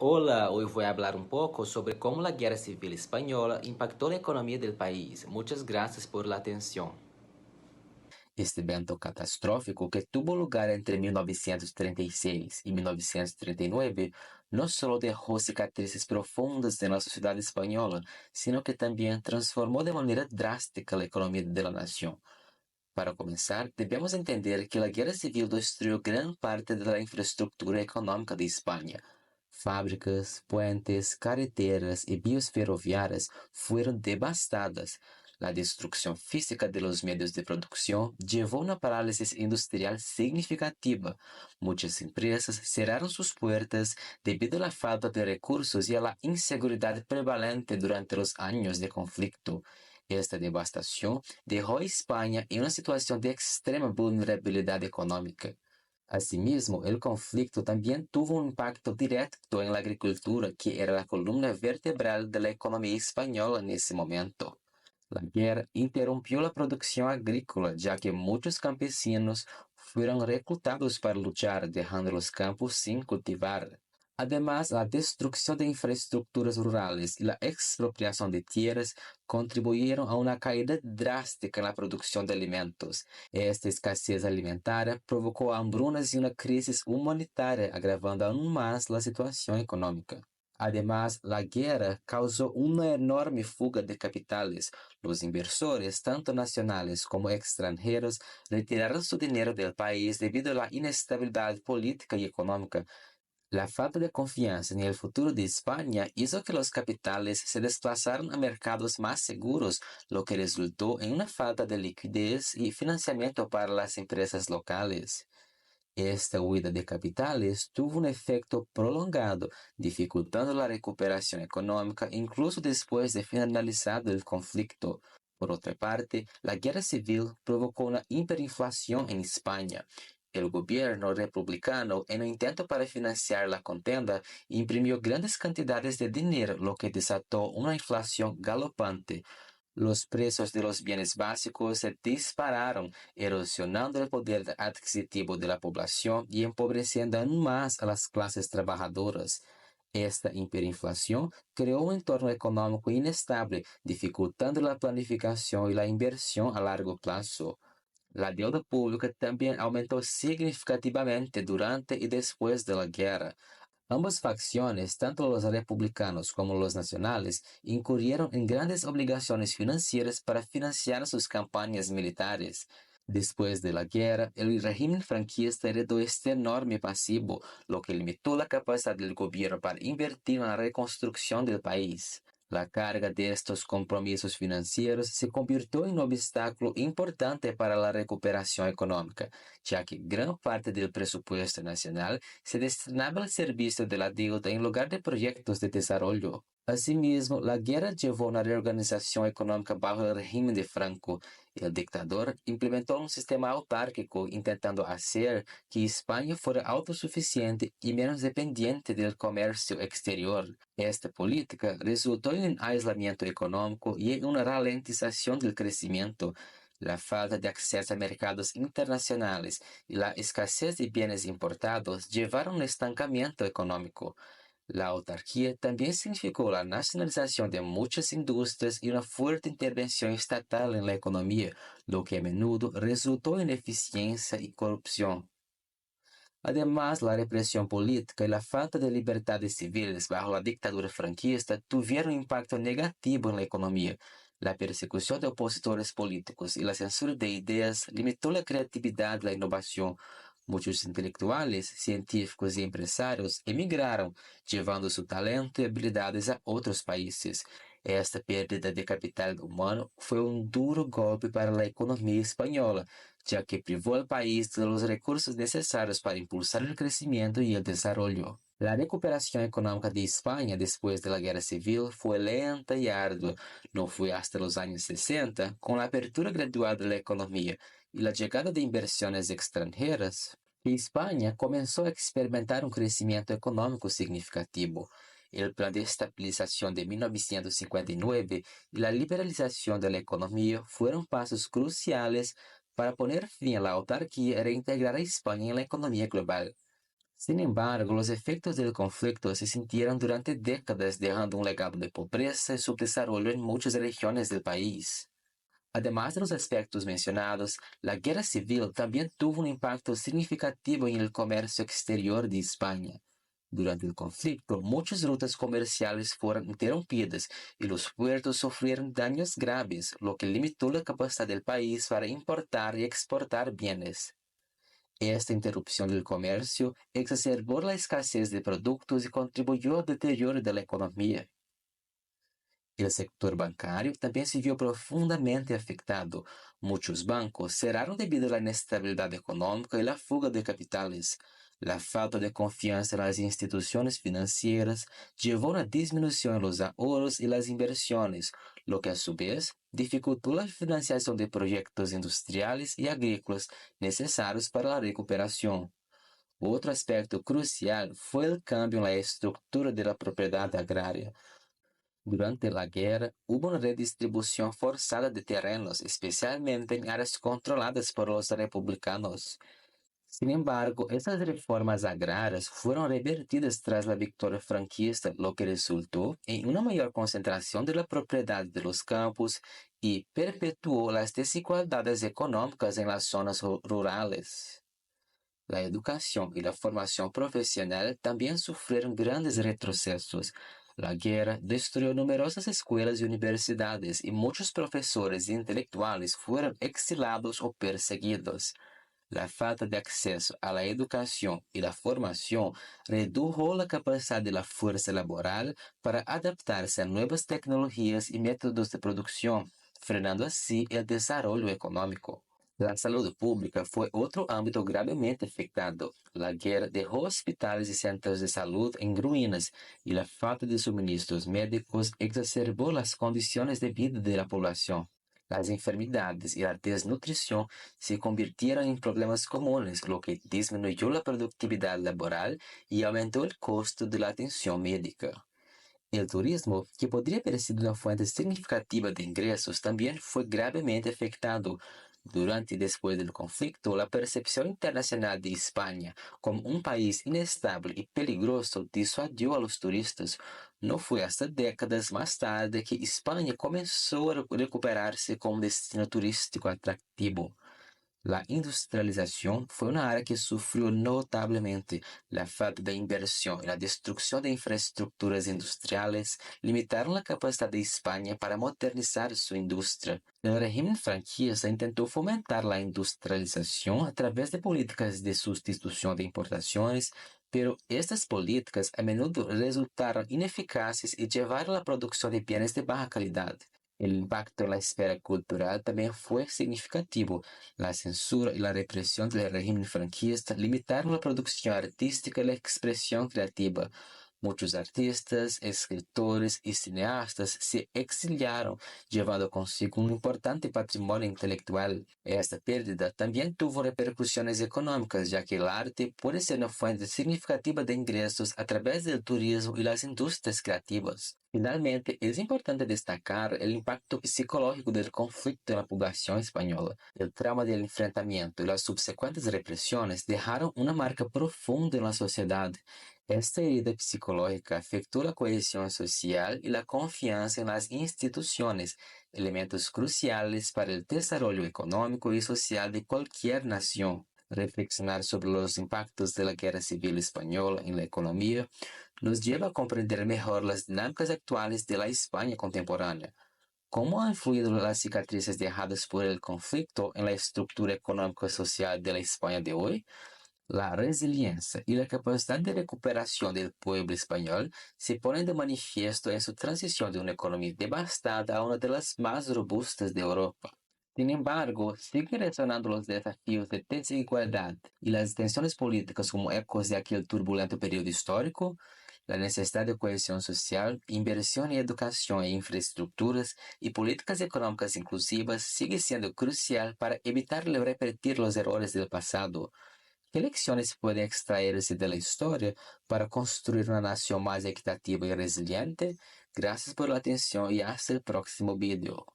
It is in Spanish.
Hola, hoy voy a hablar un poco sobre cómo la Guerra Civil Española impactó la economía del país. Muchas gracias por la atención. Este evento catastrófico que tuvo lugar entre 1936 y 1939 no solo dejó cicatrices profundas en la sociedad española, sino que también transformó de manera drástica la economía de la nación. Para comenzar, debemos entender que la guerra civil destruyó gran parte de la infraestructura económica de España. Fábricas, puentes, carreteras y vías ferroviarias fueron devastadas. La destrucción física de los medios de producción llevó a una parálisis industrial significativa. Muchas empresas cerraron sus puertas debido a la falta de recursos y a la inseguridad prevalente durante los años de conflicto. Esta devastación dejó a España en una situación de extrema vulnerabilidad económica. Asimismo, el conflicto también tuvo un impacto directo en la agricultura, que era la columna vertebral de la economía española en ese momento. La guerra interrumpió la producción agrícola, ya que muchos campesinos fueron reclutados para luchar, dejando los campos sin cultivar. Además, la destrucción de infraestructuras rurales y la expropiación de tierras contribuyeron a una caída drástica en la producción de alimentos. Esta escasez alimentaria provocó hambrunas y una crisis humanitaria, agravando aún más la situación económica. Además, la guerra causó una enorme fuga de capitales. Los inversores, tanto nacionales como extranjeros, retiraron su dinero del país debido a la inestabilidad política y económica. La falta de confianza en el futuro de España hizo que los capitales se desplazaran a mercados más seguros, lo que resultó en una falta de liquidez y financiamiento para las empresas locales. Esta huida de capitales tuvo un efecto prolongado, dificultando la recuperación económica incluso después de finalizado el conflicto. Por otra parte, la guerra civil provocó una hiperinflación en España. El gobierno republicano, en un intento para financiar la contienda, imprimió grandes cantidades de dinero, lo que desató una inflación galopante. Los precios de los bienes básicos se dispararon, erosionando el poder adquisitivo de la población y empobreciendo aún más a las clases trabajadoras. Esta hiperinflación creó un entorno económico inestable, dificultando la planificación y la inversión a largo plazo. La deuda pública también aumentó significativamente durante y después de la guerra. Ambas facciones, tanto los republicanos como los nacionales, incurrieron en grandes obligaciones financieras para financiar sus campañas militares. Después de la guerra, el régimen franquista heredó este enorme pasivo, lo que limitó la capacidad del gobierno para invertir en la reconstrucción del país. La carga de estos compromisos financieros se convirtió en un obstáculo importante para la recuperación económica, ya que gran parte del presupuesto nacional se destinaba al servicio de la deuda en lugar de proyectos de desarrollo. Asimismo, la guerra llevó a una reorganización económica bajo el régimen de Franco. El dictador implementó un sistema autárquico intentando hacer que España fuera autosuficiente y menos dependiente del comercio exterior. Esta política resultó en un aislamiento económico y en una ralentización del crecimiento. La falta de acceso a mercados internacionales y la escasez de bienes importados llevaron a un estancamiento económico. La autarquía también significó la nacionalización de muchas industrias y una fuerte intervención estatal en la economía, lo que a menudo resultó en eficiencia y corrupción. Además, la represión política y la falta de libertades civiles bajo la dictadura franquista tuvieron un impacto negativo en la economía. La persecución de opositores políticos y la censura de ideas limitó la creatividad y la innovación. Muchos intelectuales, científicos y empresarios emigraron, llevando su talento y habilidades a otros países. Esta pérdida de capital humano fue un duro golpe para la economía española, ya que privó al país de los recursos necesarios para impulsar el crecimiento y el desarrollo. La recuperación económica de España después de la Guerra Civil fue lenta y ardua. No fue hasta los años 60, con la apertura gradual de la economía y la llegada de inversiones extranjeras, que España comenzó a experimentar un crecimiento económico significativo. El Plan de Estabilización de 1959 y la liberalización de la economía fueron pasos cruciales para poner fin a la autarquía y reintegrar a España en la economía global. Sin embargo, los efectos del conflicto se sintieron durante décadas, dejando un legado de pobreza y subdesarrollo en muchas regiones del país. Además de los aspectos mencionados, la guerra civil también tuvo un impacto significativo en el comercio exterior de España. Durante el conflicto, muchas rutas comerciales fueron interrumpidas y los puertos sufrieron daños graves, lo que limitó la capacidad del país para importar y exportar bienes. Esta interrupción del comercio exacerbó la escasez de productos y contribuyó al deterioro de la economía. El sector bancario también se vio profundamente afectado. Muchos bancos cerraron debido a la inestabilidad económica y la fuga de capitales. La falta de confianza en las instituciones financieras llevó a una disminución en los ahorros y las inversiones, lo que a su vez dificultó la financiación de proyectos industriales y agrícolas necesarios para la recuperación. Otro aspecto crucial fue el cambio en la estructura de la propiedad agraria. Durante la guerra, hubo una redistribución forzada de terrenos, especialmente en áreas controladas por los republicanos. Sin embargo, estas reformas agrarias fueron revertidas tras la victoria franquista, lo que resultó en una mayor concentración de la propiedad de los campos y perpetuó las desigualdades económicas en las zonas rurales. La educación y la formación profesional también sufrieron grandes retrocesos. La guerra destruyó numerosas escuelas y universidades y muchos profesores e intelectuales fueron exilados o perseguidos. La falta de acceso a la educación y la formación redujo la capacidad de la fuerza laboral para adaptarse a nuevas tecnologías y métodos de producción, frenando así el desarrollo económico. La salud pública fue otro ámbito gravemente afectado. La guerra dejó hospitales y centros de salud en ruinas y la falta de suministros médicos exacerbó las condiciones de vida de la población. Las enfermedades y la desnutrición se convirtieron en problemas comunes, lo que disminuyó la productividad laboral y aumentó el costo de la atención médica. El turismo, que podría haber sido una fuente significativa de ingresos, también fue gravemente afectado. Durante y después del conflicto, la percepción internacional de España como un país inestable y peligroso disuadió a los turistas. No fue hasta décadas más tarde que España comenzó a recuperarse como destino turístico atractivo. La industrialización fue una área que sufrió notablemente. La falta de inversión y la destrucción de infraestructuras industriales limitaron la capacidad de España para modernizar su industria. El régimen franquista intentó fomentar la industrialización a través de políticas de sustitución de importaciones, pero estas políticas a menudo resultaron ineficaces y llevaron a la producción de bienes de baja calidad. El impacto en la esfera cultural también fue significativo. La censura y la represión del régimen franquista limitaron la producción artística y la expresión creativa. Muchos artistas, escritores y cineastas se exiliaron, llevando consigo un importante patrimonio intelectual. Esta pérdida también tuvo repercusiones económicas, ya que el arte puede ser una fuente significativa de ingresos a través del turismo y las industrias creativas. Finalmente, es importante destacar el impacto psicológico del conflicto en la población española. El trauma del enfrentamiento y las subsecuentes represiones dejaron una marca profunda en la sociedad. Esta herida psicológica afectó la cohesión social y la confianza en las instituciones, elementos cruciales para el desarrollo económico y social de cualquier nación. Reflexionar sobre los impactos de la Guerra Civil Española en la economía nos lleva a comprender mejor las dinámicas actuales de la España contemporánea. ¿Cómo han influido las cicatrices dejadas por el conflicto en la estructura económica y social de la España de hoy? La resiliencia y la capacidad de recuperación del pueblo español se ponen de manifiesto en su transición de una economía devastada a una de las más robustas de Europa. Sin embargo, siguen resonando los desafíos de desigualdad y las tensiones políticas como ecos de aquel turbulento periodo histórico. La necesidad de cohesión social, inversión en educación e infraestructuras y políticas económicas inclusivas sigue siendo crucial para evitar repetir los errores del pasado. ¿Qué lecciones pueden extraerse de la historia para construir una nación más equitativa y resiliente? Gracias por la atención y hasta el próximo video.